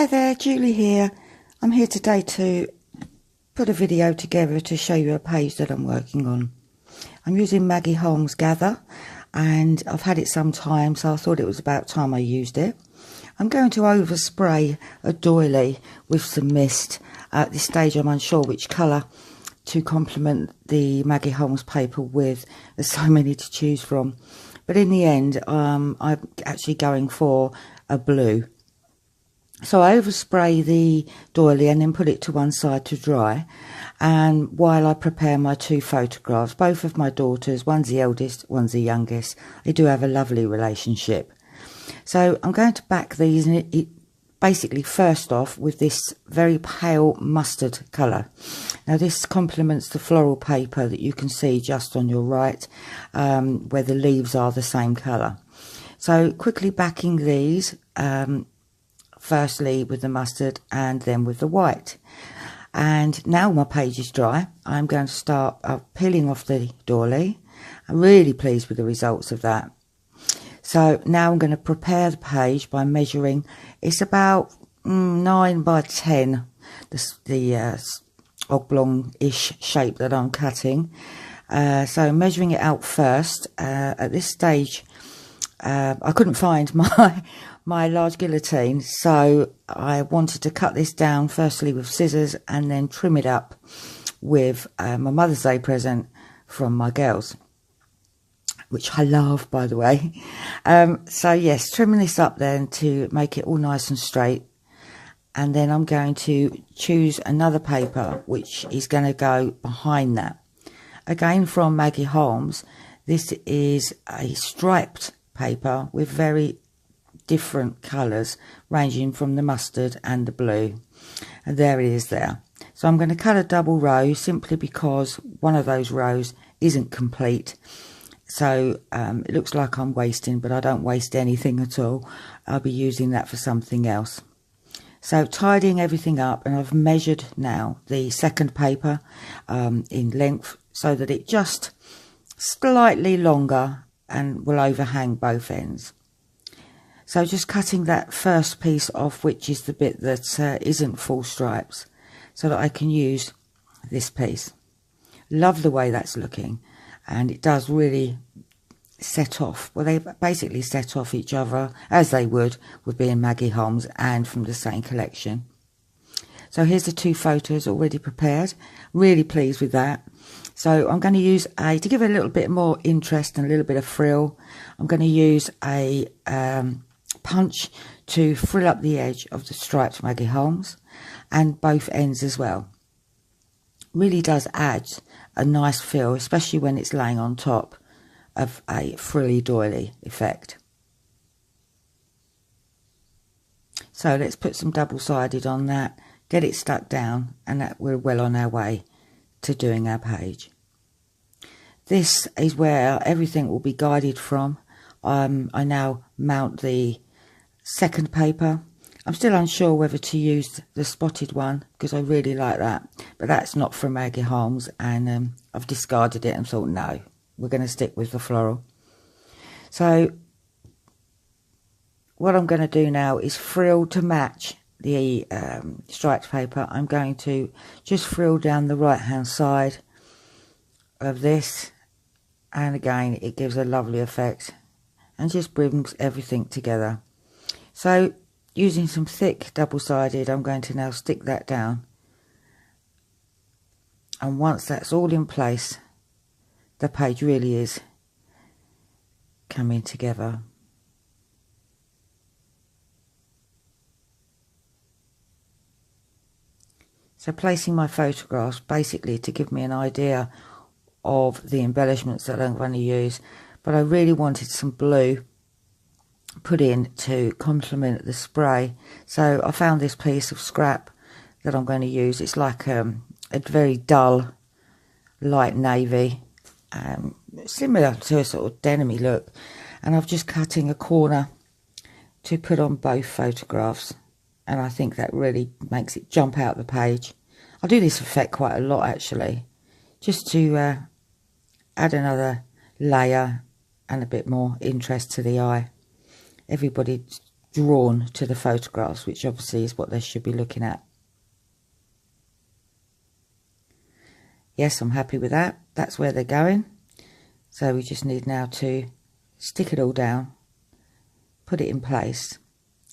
Hi there, Julie here. I'm here today to put a video together to show you a page that I'm working on. I'm using Maggie Holmes Gather and I've had it some time, so I thought it was about time I used it. I'm going to overspray a doily with some mist. At this stage I'm unsure which colour to complement the Maggie Holmes paper with. There's so many to choose from. But in the end I'm actually going for a blue. So I overspray the doily and then put it to one side to dry. And while I prepare my two photographs, both of my daughters, one's the eldest, one's the youngest, they do have a lovely relationship. So I'm going to back these basically first off with this very pale mustard colour. Now this complements the floral paper that you can see just on your right, where the leaves are the same colour. So quickly backing these, firstly with the mustard and then with the white. And now my page is dry, I'm going to start peeling off the doily. I'm really pleased with the results of that. So now I'm going to prepare the page by measuring. It's about 9 by 10, the oblong-ish shape that I'm cutting. So measuring it out first. At this stage I couldn't find my large guillotine, so I wanted to cut this down firstly with scissors and then trim it up with my Mother's Day present from my girls, which I love, by the way. So yes, trimming this up then to make it all nice and straight. And then I'm going to choose another paper which is going to go behind that. Again from Maggie Holmes, this is a striped paper with very different colours ranging from the mustard and the blue, and there it is there. So I'm going to cut a double row simply because one of those rows isn't complete. So it looks like I'm wasting, but I don't waste anything at all. I'll be using that for something else. So tidying everything up, and I've measured now the second paper in length so that it just slightly longer and will overhang both ends. So just cutting that first piece off, which is the bit that isn't full stripes, so that I can use this piece. Love the way that's looking, and it does really set off. Well, they basically set off each other as they would with being Maggie Holmes and from the same collection. So here's the two photos already prepared. Really pleased with that. So I'm going to use to give it a little bit more interest and a little bit of frill, I'm going to use a punch to frill up the edge of the striped Maggie Holmes and both ends as well. Really does add a nice feel, especially when it's laying on top of a frilly doily effect. So let's put some double-sided on that, get it stuck down, and that we're well on our way to doing our page. This is where everything will be guided from. I now mount the second paper. I'm still unsure whether to use the spotted one because I really like that, but that's not from Maggie Holmes, and I've discarded it and thought no, we're going to stick with the floral. So what I'm going to do now is frill to match the striped paper. I'm going to just frill down the right hand side of this, and again it gives a lovely effect and just brings everything together. So using some thick double-sided, I'm going to now stick that down, and once that's all in place, the page really is coming together. So placing my photographs basically to give me an idea of the embellishments that I'm going to use, but I really wanted some blue put in to complement the spray. So I found this piece of scrap that I'm going to use. It's like a very dull light navy, similar to a sort of denim-y look, and I'm just cutting a corner to put on both photographs, and I think that really makes it jump out the page. I do this effect quite a lot actually, just to add another layer and a bit more interest to the eye. Everybody drawn to the photographs, which obviously is what they should be looking at. Yes, I'm happy with that. That's where they're going. So we just need now to stick it all down, put it in place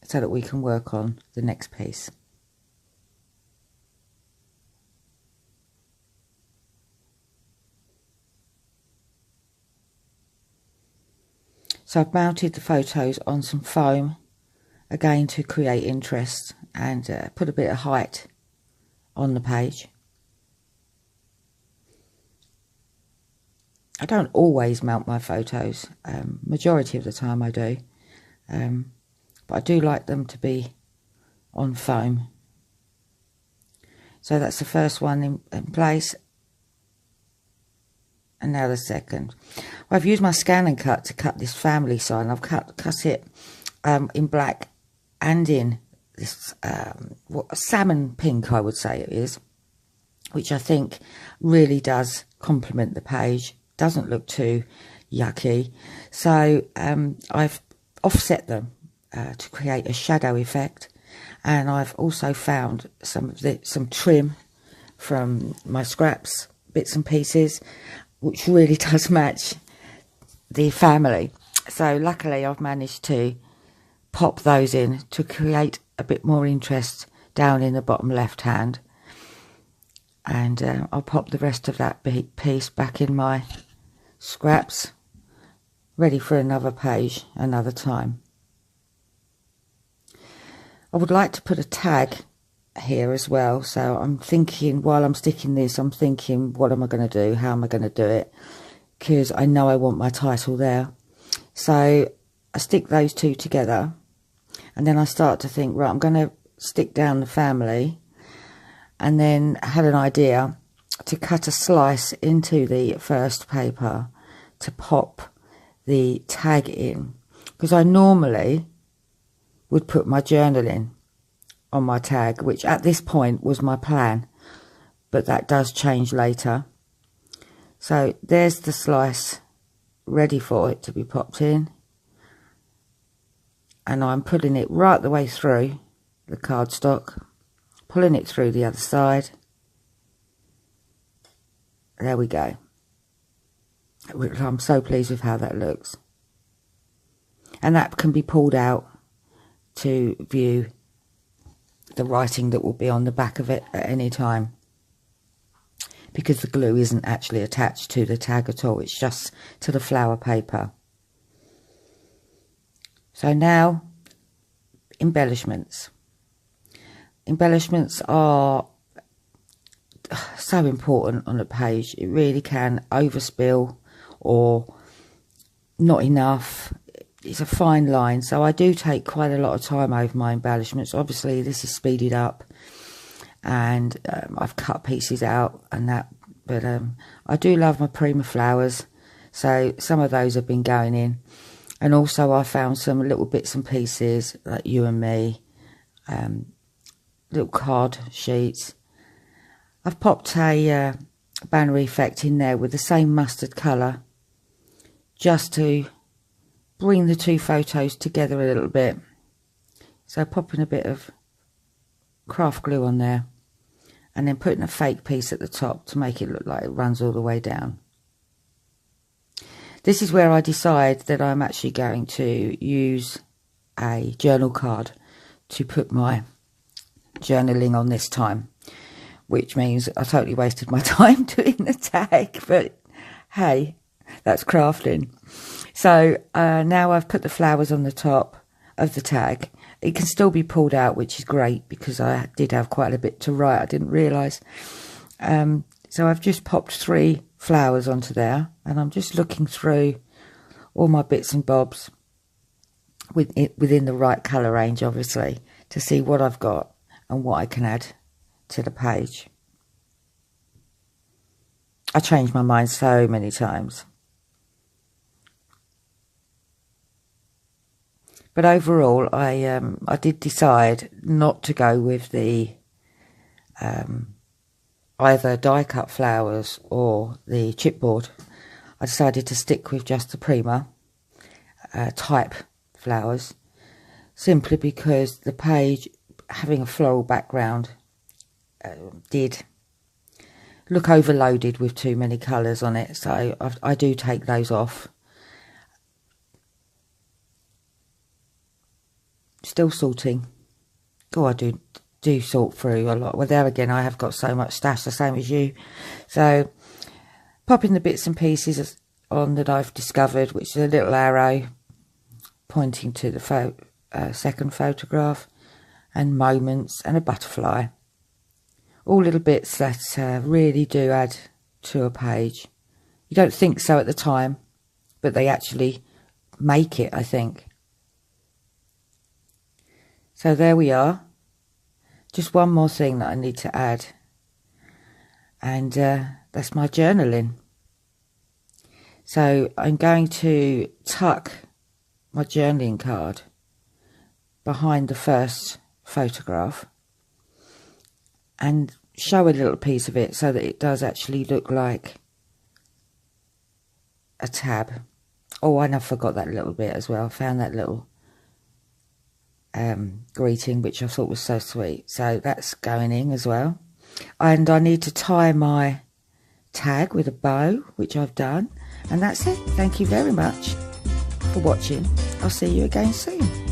so that we can work on the next piece. So I've mounted the photos on some foam, again to create interest and put a bit of height on the page. I don't always mount my photos, majority of the time I do, but I do like them to be on foam. So that's the first one in place, and now the second. Well, I've used my scan and cut to cut this family sign. I've cut it in black and in this salmon pink, I would say it is, which I think really does complement the page. Doesn't look too yucky. So I've offset them to create a shadow effect, and I've also found some trim from my scraps, bits and pieces, which really does match the family. So luckily I've managed to pop those in to create a bit more interest down in the bottom left hand, and I'll pop the rest of that piece back in my scraps, ready for another page another time. I would like to put a tag here as well, so I'm thinking, while I'm sticking this, I'm thinking, what am I going to do, how am I going to do it, because I know I want my title there. So I stick those two together, and then I start to think, right, I'm going to stick down the family, and then had an idea to cut a slice into the first paper to pop the tag in, because I normally would put my journal in on my tag, which at this point was my plan, but that does change later. So there's the slice ready for it to be popped in, and I'm putting it right the way through the cardstock, pulling it through the other side. There we go. I'm so pleased with how that looks, and that can be pulled out to view the writing that will be on the back of it at any time, because the glue isn't actually attached to the tag at all, it's just to the flower paper. So now embellishments. Embellishments are so important on a page. It really can overspill or not enough. It's a fine line, so I do take quite a lot of time over my embellishments. Obviously this is speeded up, and I've cut pieces out and that, but I do love my Prima flowers, so some of those have been going in. And also I found some little bits and pieces like You and Me, little card sheets. I've popped a banner effect in there with the same mustard colour, just to bring the two photos together a little bit. So popping a bit of craft glue on there, and then putting a fake piece at the top to make it look like it runs all the way down. This is where I decide that I'm actually going to use a journal card to put my journaling on this time, which means I totally wasted my time doing the tag, but hey, that's crafting. So now I've put the flowers on the top of the tag. It can still be pulled out, which is great, because I did have quite a bit to write. I didn't realise. So I've just popped 3 flowers onto there, and I'm just looking through all my bits and bobs within the right colour range, obviously, to see what I've got and what I can add to the page. I changed my mind so many times. But overall, I did decide not to go with the either die-cut flowers or the chipboard. I decided to stick with just the Prima type flowers, simply because the page having a floral background did look overloaded with too many colours on it, so I do take those off. Still sorting. Oh, I do sort through a lot. Well, there again, I have got so much stash, the same as you. So popping the bits and pieces on that I've discovered, which is a little arrow pointing to the second photograph, and moments, and a butterfly. All little bits that really do add to a page. You don't think so at the time, but they actually make it, I think. So there we are. Just one more thing that I need to add, and that's my journaling. So I'm going to tuck my journaling card behind the first photograph and show a little piece of it so that it does actually look like a tab. Oh, and I forgot that little bit as well. I found that little greeting, which I thought was so sweet. So that's going in as well. And I need to tie my tag with a bow, which I've done. And that's it. Thank you very much for watching. I'll see you again soon.